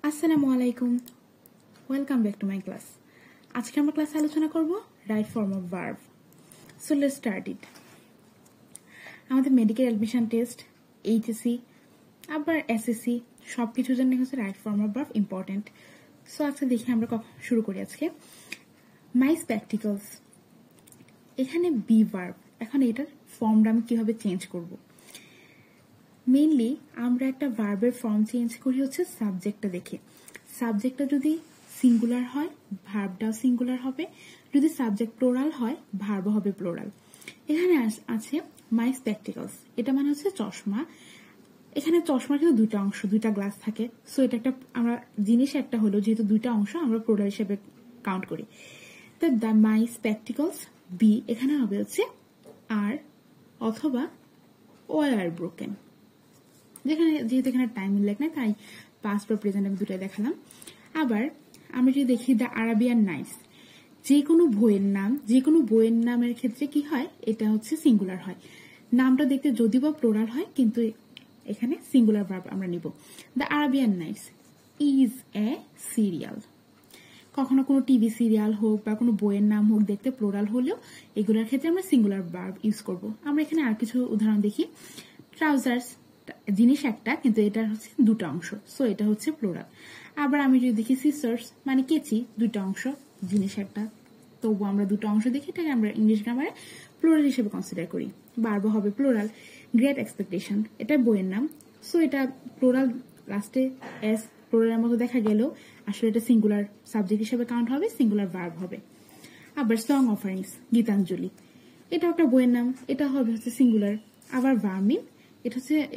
আসসালামু আলাইকুম, welcome back to my class. আজকে আমরা ক্লাসে আলোচনা করব right form of verb. So let's start it. আমাদের মেডিকেল অ্যাডমিশন টেস্ট, এইচএসসি আবার এসএসসি সব কিছুর জন্য হচ্ছে right form of verb important. So আজকে দেখি আমরা শুরু করি আজকে। মাই স্পেকটিকলস, এখানে বি ভার্ব। এখন এটার ফর্মটা আমি কিভাবে চেঞ্জ করব? মেইনলি আমরা একটা ভার্বের ফর্ম চেঞ্জ করি হচ্ছে সাবজেক্টটা দেখে। সাবজেক্টটা যদি সিঙ্গুলার হয় ভার্বটাও সিঙ্গুলার হবে, যদি সাবজেক্ট প্লোরাল হয় ভার্বও হবে প্লোরাল। এখানে আছে মাই স্পেকটিকলস, এটা মানে হচ্ছে চশমা। এখানে চশমার কিন্তু দুইটা অংশ, দুইটা গ্লাস থাকে। সো এটা একটা আমরা জিনিস একটা হলো, যেহেতু দুইটা অংশ আমরা প্লোরাল হিসেবে কাউন্ট করি। তো দ্য মাই স্পেকটিকলস বি এখানে হবে হচ্ছে আর অথবা ওয়ার ব্রোকেন। যেহেতু এখানে টাইম উল্লেখ নাই তাই পাস্ট বা প্রেজেন্ট আমি দুটাই দেখালাম। আবার আমরা যদি দেখি দ্য আরাবিয়ান নাইটস, যে কোনো বইয়ের নামের ক্ষেত্রে কি হয়, এটা হচ্ছে সিঙ্গুলার হয়। নামটা দেখতে যদিও বা প্লোরাল হয় কিন্তু এখানে সিঙ্গুলার ভার্ব আমরা নিব। The Arabian Nights is a serial. কখনো কোনো টিভি সিরিয়াল হোক বা কোনো বইয়ের নাম হোক, দেখতে প্লোরাল হলেও এগুলোর ক্ষেত্রে আমরা সিঙ্গুলার ভার্ব ইউজ করব। আমরা এখানে আর কিছু উদাহরণ দেখি। ট্রাউজার্স জিনিস একটা কিন্তু এটা হচ্ছে দুটো অংশ, সো এটা হচ্ছে প্লোরাল। আবার আমি যদি দেখি সিসার্স মানে কেচি, দুটো অংশ জিনিস একটা, তবু আমরা দুটো অংশ দেখি, এটাকে আমরা ইংলিশ গ্রামারে প্লোরাল হিসেবে কনসিডার করি, ভার্বও হবে প্লোরাল। গ্রেট এক্সপেকটেশন এটা বইয়ের নাম, সো এটা প্লোরাল, লাস্টে এস প্লোরালের মতো দেখা গেলেও আসলে এটা সিঙ্গুলার সাবজেক্ট হিসেবে কাউন্ট হবে, সিঙ্গুলার ভার্ব হবে। আবার সং অফারিংস গীতাঞ্জলি, এটা একটা বইয়ের নাম, এটা হবে হচ্ছে সিঙ্গুলার। আবার ভার্মিন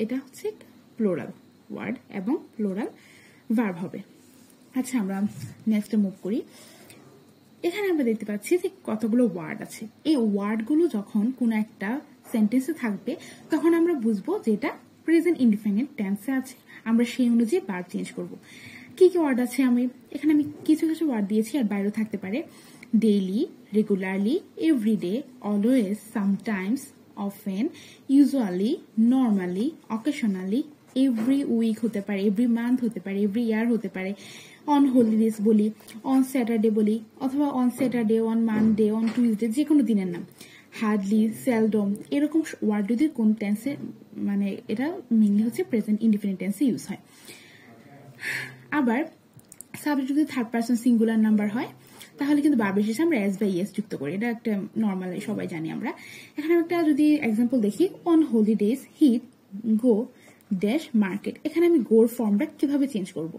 এটা হচ্ছে প্লোরাল ওয়ার্ড এবং প্লোরাল ভার্ব হবে। আচ্ছা, আমরা নেক্সটে মুভ করি। এখানে আমরা দেখতে পাচ্ছি যে কতগুলো ওয়ার্ড আছে। এই ওয়ার্ডগুলো যখন কোনো একটা সেন্টেন্সে থাকবে তখন আমরা বুঝবো যে এটা প্রেজেন্ট ইনডিফিনিট টেন্সে আছে, আমরা সেই অনুযায়ী ভার্ব চেঞ্জ করব। কি কি ওয়ার্ড আছে আমি কিছু ওয়ার্ড দিয়েছি, আর বাইরেও থাকতে পারে। Daily, regularly, everyday, always, sometimes, often, usually, normally, occasionally, every week হতে পারে, every month হতে পারে, every year হতে পারে, on holidays বলি, on Saturday বলি, অথবা on Saturday, on Monday, on Tuesday, যে কোনো দিনের নাম। হার্ডলি, সেলডম, এরকম ওয়ার্ড যদি কোন টেন্সে, মানে এটা মেইনলি হচ্ছে প্রেজেন্ট ইনডিফিনিট টেন্সে ইউজ হয়। আবার সাবজেক্ট যদি থার্ড পারসন সিঙ্গুলার নাম্বার হয় তাহলে কিন্তু ভার্বের শেষে আমরা এস বা ইএস যুক্ত করি, এটা একটা নর্মাল, সবাই জানি আমরা। এখানে একটা যদি এক্সাম্পল দেখি, on holidays he go dash market. এখানে আমি গোর ফর্মটা কিভাবে চেঞ্জ করব?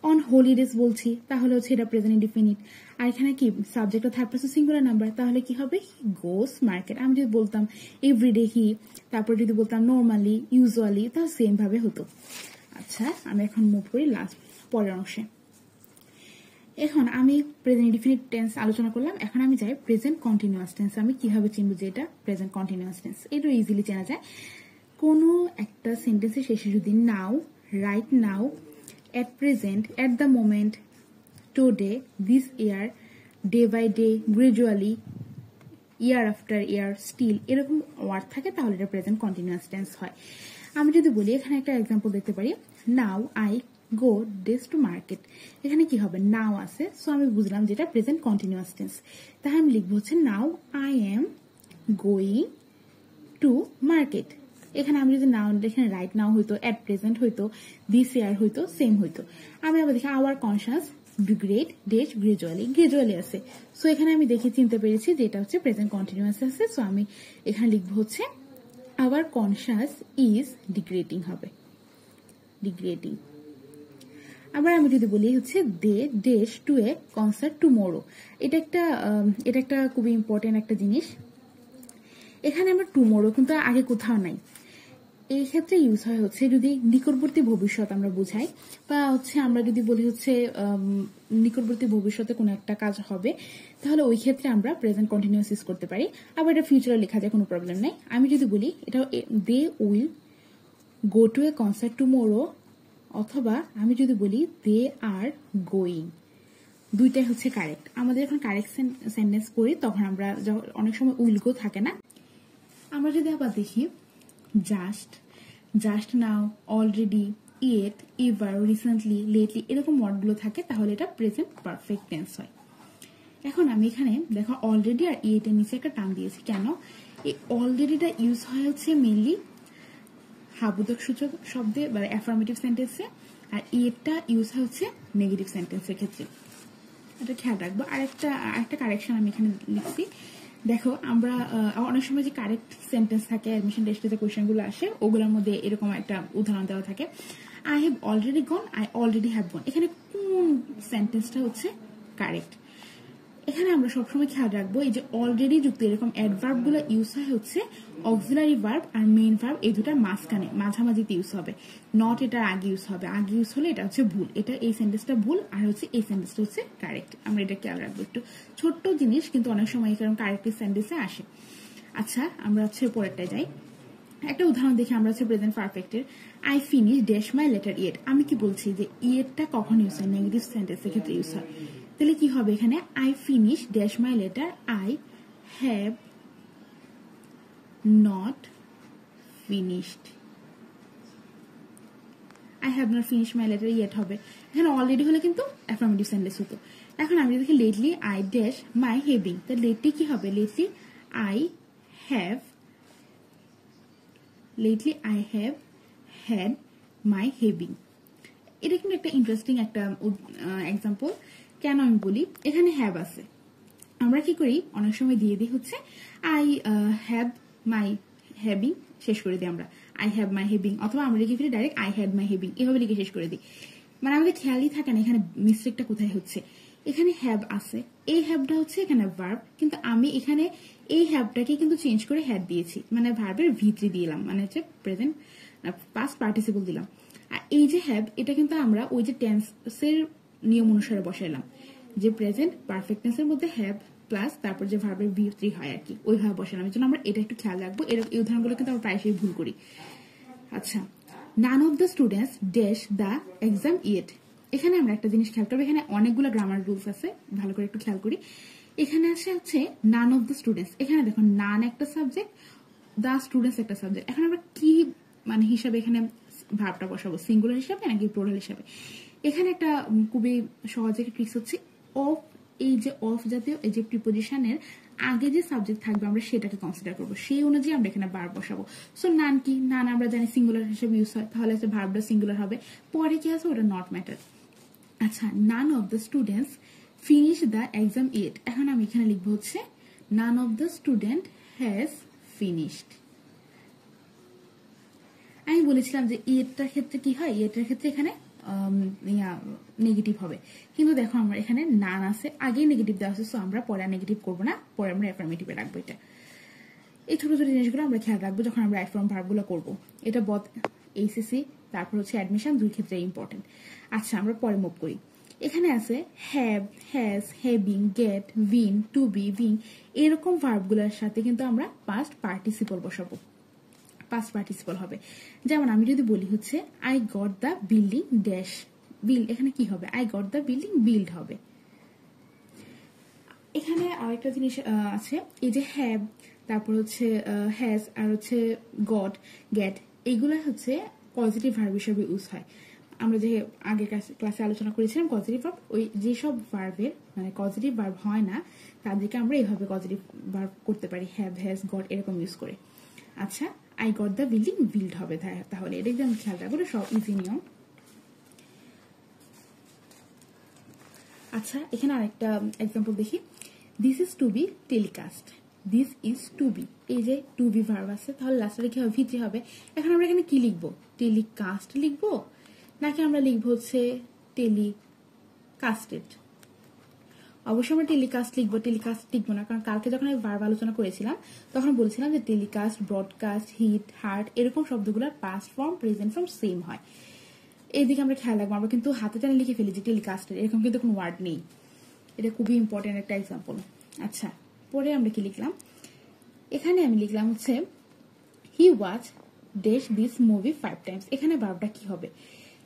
অন হলিডেজ বলছি তাহলে হচ্ছে এটা প্রেজেন্ট ইনডিফিনিট, আর এখানে কি subject third person singular number, তাহলে কি হবে গোস মার্কেট। আমি যদি বলতাম এভরিডে হি, তারপর যদি বলতাম নর্মালি, ইউজুয়ালি, তাহলে সেম ভাবে হতো। আচ্ছা, আমি এখন মুভ করি লাস্ট পরের অংশে। এখন আমি প্রেজেন্ট ইনডিফিনিট টেন্স আলোচনা করলাম, এখন আমি যাই প্রেজেন্ট কন্টিনিউয়াস টেন্স। আমি কিভাবে চিনব যে এটা প্রেজেন্ট কন্টিনিউয়াস টেন্স? এটা ইজিলি চেনা যায়। কোনো একটা সেন্টেন্সের শেষে যদি now, right now, at present, at the moment, today, this year, day by day, gradually, year after year, still, এরকম ওয়ার্ড থাকে তাহলে এটা প্রেজেন্ট কন্টিনিউয়াস টেন্স হয়। আমি যদি বলি, এখানে একটা এক্সাম্পল দেখতে পারি, now I go days to market. এখানে কি হবে? নাও আছে, সো আমি বুঝলাম যেটা প্রেজেন্ট কন্টিনিউয়াস টেন্স। তাহলে আমি লিখবো হচ্ছে now I am going to market. এখানে আমি যদি নাও, এখানে রাইট নাও হইতো, এট প্রেজেন্ট হইতো, দিস ইয়ার হইতো, সেম হইতো। আমি আবার দেখি our conscious great days gradually আছে, সো এখানে আমি দেখে চিনতে পেরেছি যে এটা হচ্ছে প্রেজেন্ট কন্টিনিউয়াস আছে। সো আমি এখানে লিখবো হচ্ছে আওয়ার কনসাস ইজ ডিগ্রেডিং হবে, ডিগ্রেডিং। আবার আমি যদি বলি হচ্ছে দে dash two a concert tomorrow, এটা একটা খুবই ইম্পর্টেন্ট একটা জিনিস। এখানে আমরা টুমোরো কিন্তু আগে কোথাও নাই, এই ক্ষেত্রে ইউজ হয় হচ্ছে যদি নিকটবর্তী ভবিষ্যৎ আমরা বুঝাই, বা হচ্ছে আমরা যদি বলি হচ্ছে নিকটবর্তী ভবিষ্যতে কোনো একটা কাজ হবে, তাহলে ওই ক্ষেত্রে আমরা প্রেজেন্ট কন্টিনিউয়াস ইউজ করতে পারি। আবার এটা ফিউচারে লেখা যায়, কোনো প্রবলেম নাই। আমি যদি বলি এটা they will go to a concert tomorrow, অথবা আমি যদি বলি দে আর গোয়িং, দুইটাই হচ্ছে কারেক্ট। আমাদের এখন কারেক্ট সেন্টেন্স করি তখন আমরা অনেক সময় উইল গো থাকে না। আমরা যদি আবার দেখি just now, already, yet, ever, recently, lately এরকম ওয়ার্ডগুলো থাকে তাহলে এটা প্রেজেন্ট পারফেক্ট টেন্স হয়। এখন আমি এখানে দেখো অলরেডি আর ইয়েটের নিচে একটা টান দিয়েছি। কেন? এই অলরেডিটা ইউজ হয় হচ্ছে মেনলি হাবোধক সূচক শব্দে বা অ্যাফার্মেটিভ সেন্টেন্সে, আর ইয়েটটা ইউজ হয় হচ্ছে নেগেটিভ সেন্টেন্সের ক্ষেত্রে। এটা খেয়াল রাখবো। আরেকটা কারেকশন আমি এখানে লিখছি। দেখো আমরা অনেক সময় যে কারেক্ট সেন্টেন্স থাকে অ্যাডমিশন টেস্টে যে কোয়েশ্চেনগুলো আসে ওগুলোর মধ্যে এরকম একটা উদাহরণ দেওয়া থাকে, I have already gone, I already have gone. এখানে কোন সেন্টেন্সটা হচ্ছে কারেক্ট? এখানে আমরা সবসময় খেয়াল রাখবো এই যে অলরেডি যুক্ত এরকম অ্যাডভার্ব গুলো ইউজ হয় হচ্ছে অক্সিলারি ভার্ব আর মেইন ভার্ব এই দুটার মাঝখানে মাঝামাঝিতে ইউজ হবে, নট এটার আগে ইউজ হবে। আগে ইউজ হলে এটা হচ্ছে ভুল, এটা এই সেন্টেন্সটা ভুল, আর হচ্ছে এই সেন্টেন্সটা হচ্ছে কারেক্ট। আমরা এটা খেয়াল রাখবো। একটু ছোট্ট জিনিস কিন্তু অনেক সময় এরকম কারেক্ট সেন্টেন্সে আসে। আচ্ছা আমরা হচ্ছে পরেরটায় যাই। একটা উদাহরণ দেখি আমরা হচ্ছে প্রেজেন্ট পারফেক্টের। I finish dash my letter yet. আমি কি বলছি যে ইয়েটটা কখন ইউজ হয়? নেগেটিভ সেন্টেন্সের ক্ষেত্রে ইউজ হয়। তাহলে কি হবে এখানে? I finish dash my letter, I have not finished. I have not finish my letter yet হবে। এখানে অলরেডি হলে কিন্তু অ্যাফার্মেটিভ সেন্টেন্স হতো। এখন আমি দেখি lately I dash my having, তাহলে লেটলি কি হবে? Lately I have had my having। এটা কিন্তু একটা ইন্টারেস্টিং একটা এক্সাম্পল। কেন আমি বলি, এখানে হ্যাভ আছে, আমরা কি করি অনেক সময় দিয়ে দিই হচ্ছে আই হ্যাভ মাই হ্যাভিং, শেষ করে দিই আমরা আই হ্যাভ মাই হ্যাভিং, অথবা আমরা লিখে ফেলি direct I had my having, এভাবে লিখে শেষ করে দিই। মানে আমাদের খেয়ালই থাকে না এখানে মিস্টেকটা কোথায় হচ্ছে। এখানে হ্যাভ আছে, এই হ্যাভটা হচ্ছে এখানে ভার্ব, কিন্তু আমি এখানে এই হ্যাভটাকে কিন্তু চেঞ্জ করে হ্যাড দিয়েছি, মানে ভার্বের ভিতরে দিলাম, মানে হচ্ছে প্রেজেন্ট পাস্ট পার্টিসিপল দিলাম। আর এই যে হ্যাভ, এটা কিন্তু আমরা ওই যে টেন্সের নিয়ম অনুসারে বসাইলাম, যে প্রেজেন্ট পারফেক্ট টেন্সের মধ্যে হ্যাভ প্লাস তারপর যে ভার্বের ভিতরে হয় আর কি, ওইভাবে বসালাম। এই জন্য আমরা এটা একটু খেয়াল রাখবো। এই উদাহরণগুলো কিন্তু আমরা প্রায়শই ভুল করি। আচ্ছা, none of the students dash the exam yet. এখানে আমরা একটা জিনিস খেয়াল করবো, এখানে অনেকগুলো গ্রামার রুলস আছে, ভালো করে একটু খেয়াল করি। এখানে আসে হচ্ছে নান অফ দ্য স্টুডেন্টস, এখানে দেখো নান একটা সাবজেক্ট, দ্য স্টুডেন্টস একটা সাবজেক্ট। এখন আমরা কি মানে হিসাবে এখানে ভার্বটা বসাবো, সিঙ্গুলার হিসাবে নাকি প্লুরাল হিসাবে? এখানে একটা খুবই সহজ একটা ট্রিক্স হচ্ছে অফ, এই যে অফ জাতীয় এই যে প্রিপোজিশনের আগে যে সাবজেক্ট থাকবে আমরা সেটাকে কনসিডার করবো, সেই অনুযায়ী আমরা এখানে ভার্ব বসাবো। সো নান কি? নান আমরা জানি সিঙ্গুলার হিসেবে ইউজ হয়, তাহলে হচ্ছে ভার্বটা সিঙ্গুলার হবে। পরে কি আছে ওটা নট ম্যাটার। আচ্ছা, none of the students finish the exam yet. এখন আমি এখানে লিখবো হচ্ছে none of the student has finished. আমি বলেছিলাম যে ইয়েটার ক্ষেত্রে কি হয়, ইয়েটার ক্ষেত্রে এখানে নেগেটিভ হবে, কিন্তু দেখো আমরা এখানে নান আছে, আগেই নেগেটিভ দেওয়া আছে, সো আমরা পরে নেগেটিভ করবো না, পরে আমরা অ্যাফার্মেটিভে রাখবো। এটা এই ছোট ছোট জিনিসগুলো আমরা খেয়াল রাখবো যখন আমরা রাইট ফর্ম ভার্বগুলো করবো। এটা এইচএসসি তারপর হচ্ছে অ্যাডমিশন, দুই ক্ষেত্রে ইম্পর্টেন্ট। আচ্ছা আমরা পরে মুভ করি। এখানে আছে have, has, having, get, been, to be, being, এরকম ভার্বগুলোর সাথে কিন্তু আমরা পাস্ট পার্টিসিপল বসাবো, পাস্ট পার্টিসিপল হবে। যেমন আমি যদি বলি হচ্ছে I got the building dash build, এখানে কি হবে? I got the building build হবে। এখানে আরেকটা জিনিস আছে, এই যে হ্যাভ, তারপর হচ্ছে হ্যাজ, আর হচ্ছে গট, গেট, এইগুলো হচ্ছে পজিটিভ ভার্ব হিসেবে ইউজ হয়। আমরা যে আগে ক্লাসে আলোচনা করেছিলাম পজিটিভ ভার্ব, ওই যেসব ভার্বের মানে পজিটিভ ভার্ব হয় না তাদেরকে আমরা এইভাবে পজিটিভ ভার্ব করতে পারি, হ্যাভ, হ্যাজ, গট এরকম ইউজ করে। আচ্ছা, I got the building build হবে, তাহলে এটা একদম খেয়াল রাখবো, সব ইজি নিয়ম। আচ্ছা, এখানে আরেকটা এক্সাম্পল দেখি। This is to be telecast, this is to be, এই যে টু বি ভার্ব আছে, তাহলে লাস্টে কি হবে? ভিতরে হবে। এখন আমরা এখানে কি লিখবো? টেলিকাস্ট লিখবো নাকি আমরা লিখবো হচ্ছে টেলিকাস্টেড? অবশ্যই আমরা টেলিকাস্ট লিখবো, টেলিকাস্ট লিখবো না, কারণ কালকে যখন আমি ভার্ব আলোচনা করেছিলাম তখন বলেছিলাম যে টেলিকাস্ট, ব্রডকাস্ট, হিট, হার্ট এরকম শব্দগুলোর past form present form same হয়। এইদিকে আমরা খেয়াল রাখবো। আমরা কিন্তু হাতে টানে লিখে ফেলি যে টেলিকাস্টেড, এরকম কিন্তু কোনো ওয়ার্ড নেই। এটা খুবই ইম্পর্টেন্ট একটা এক্সাম্পল। আচ্ছা, পরে আমরা কি লিখলাম? এখানে আমি লিখলাম হচ্ছে he watch dash this movie 5 times. এখানে ভার্বটা কি হবে?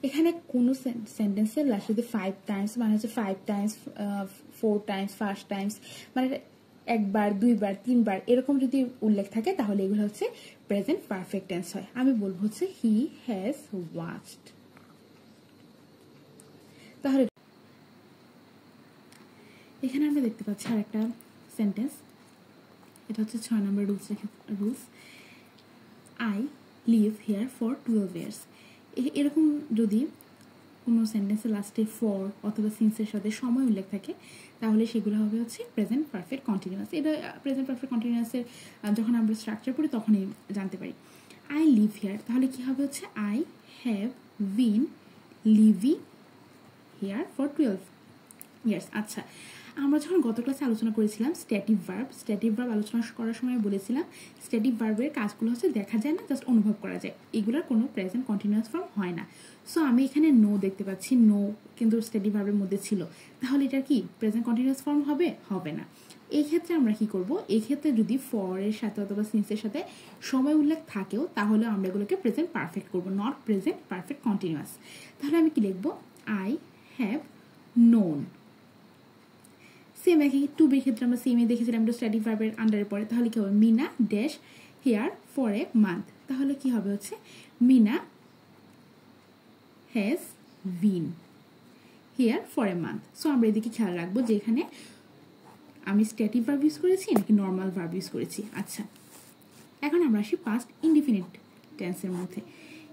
এখানে কোন সেন্টেন্সের লাস্টে যদি 5 টাইমস মানে হচ্ছে 5 টাইমস, 4 টাইমস, 5 টাইমস, মানে একবার, দুইবার, তিনবার এরকম যদি উল্লেখ থাকে তাহলে এগুলো হচ্ছে প্রেজেন্ট পারফেক্ট টেন্স হয়। আমি বলবো হচ্ছে হি হ্যাজ ওয়াচড। তাহলে এখানে আমরা দেখতে পাচ্ছি আর একটা সেন্টেন্স, এটা হচ্ছে 6 number rules. I live here for 12 years. এরকম যদি কোনো সেন্টেন্সের লাস্টে ফর অথবা সিন্সের সাথে সময় উল্লেখ থাকে তাহলে সেগুলো হবে হচ্ছে প্রেজেন্ট পারফেক্ট কন্টিনিউয়াস। এটা প্রেজেন্ট পারফেক্ট কন্টিনিউয়াসের যখন আমরা স্ট্রাকচার পড়ি তখনই জানতে পারি। আই লিভ হিয়ার তাহলে কি হবে হচ্ছে I have been living here for 12 years. আচ্ছা, আমরা যখন গত ক্লাসে আলোচনা করেছিলাম স্ট্যাটিক ভার্ব আলোচনা করার সময় বলেছিলাম স্ট্যাটিক ভার্বের কাজগুলো হচ্ছে দেখা যায় না, জাস্ট অনুভব করা যায়, এগুলোর কোনো প্রেজেন্ট কন্টিনিউয়াস ফর্ম হয় না। সো আমি এখানে নো দেখতে পাচ্ছি, নো কিন্তু স্ট্যাটিক ভার্বের মধ্যে ছিল, তাহলে এটা কি প্রেজেন্ট কন্টিনিউয়াস ফর্ম হবে? হবে না। এই ক্ষেত্রে আমরা কি করব, এই ক্ষেত্রে যদি ফর এর সাথে অথবা সিন্সের সাথে সময় উল্লেখ থাকেও তাহলে আমরা এগুলোকে প্রেজেন্ট পারফেক্ট করব, নট প্রেজেন্ট পারফেক্ট কন্টিনিউয়াস। তাহলে আমি কি লিখবো, আই হ্যাভ নোন। সেম একই টু বির ক্ষেত্রে আমরা সেমই দেখেছিলাম, এটা স্ট্যাটিক ভার্বের আন্ডারে পড়ে, তাহলে কি হবে, Meena dash here for a month. তাহলে কি হবে হচ্ছে Meena has been here for a month. So আমরা এদিকে খেয়াল রাখবো যে এখানে আমি স্ট্যাটিক ভার্ব ইউজ করেছি নাকি নর্মাল ভার্ব ইউজ করেছি। আচ্ছা, এখন আমরা আসি পাস্ট ইনডিফিনিট টেন্সের মধ্যে।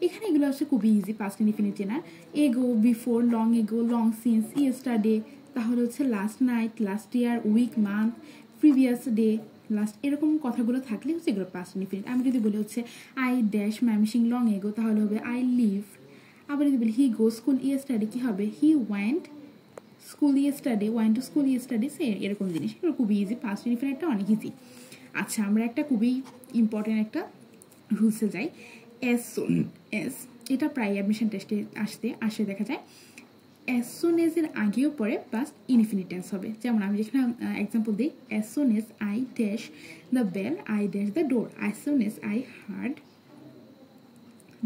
এখানে এগুলো হচ্ছে খুবই ইজি পাস্ট ইনডিফিনিট চেনার। Ago, before, long ago, long since, yesterday, তাহলে হচ্ছে last night, last year, week, month, previous day, last, এরকম কথাগুলো থাকলে হচ্ছে এগুলো পাস্ট ইনডিফিনিট। আমি যদি বলি হচ্ছে আই ড্যাশ ম্যামিশিং লং এগো তাহলে হবে আই লিভ। আবার যদি বলি হি গো স্কুল ইয়েস্টারডে কি হবে, he went school yesterday, went to school yesterday, এরকম জিনিস। এগুলো খুবই ইজি, পাস্ট ইনডিফিনিটটা অনেক ইজি। আচ্ছা, আমরা একটা খুবই ইম্পর্টেন্ট একটা রুলসে যাই, অ্যাজ সুন এজ। এটা প্রায় অ্যাডমিশন টেস্টে আসে দেখা যায়। অ্যাজ সুন এজ এর আগেও পরে পাস্ট ইনডিফিনিট টেন্স হবে। যেমন আমি যেখানে এক্সাম্পল দিই, as soon as I dash the bell I dash the door, as soon as I heard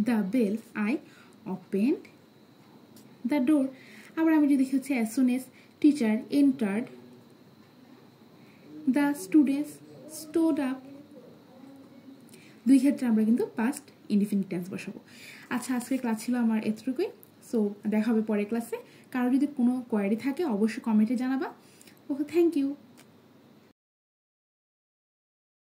the bell I opened the door. আবার আমি যদি দেখি হচ্ছে as soon as teacher entered the students stood up. দুই ক্ষেত্রে আমরা কিন্তু past indefinite tense বসাবো। আচ্ছা, আজকের ক্লাস ছিল আমার এতটুকুই। সো দেখা হবে পরের ক্লাসে। কারো যদি কোনো কোয়ারি থাকে অবশ্যই কমেন্টে জানাবা। ওকে, থ্যাংক ইউ।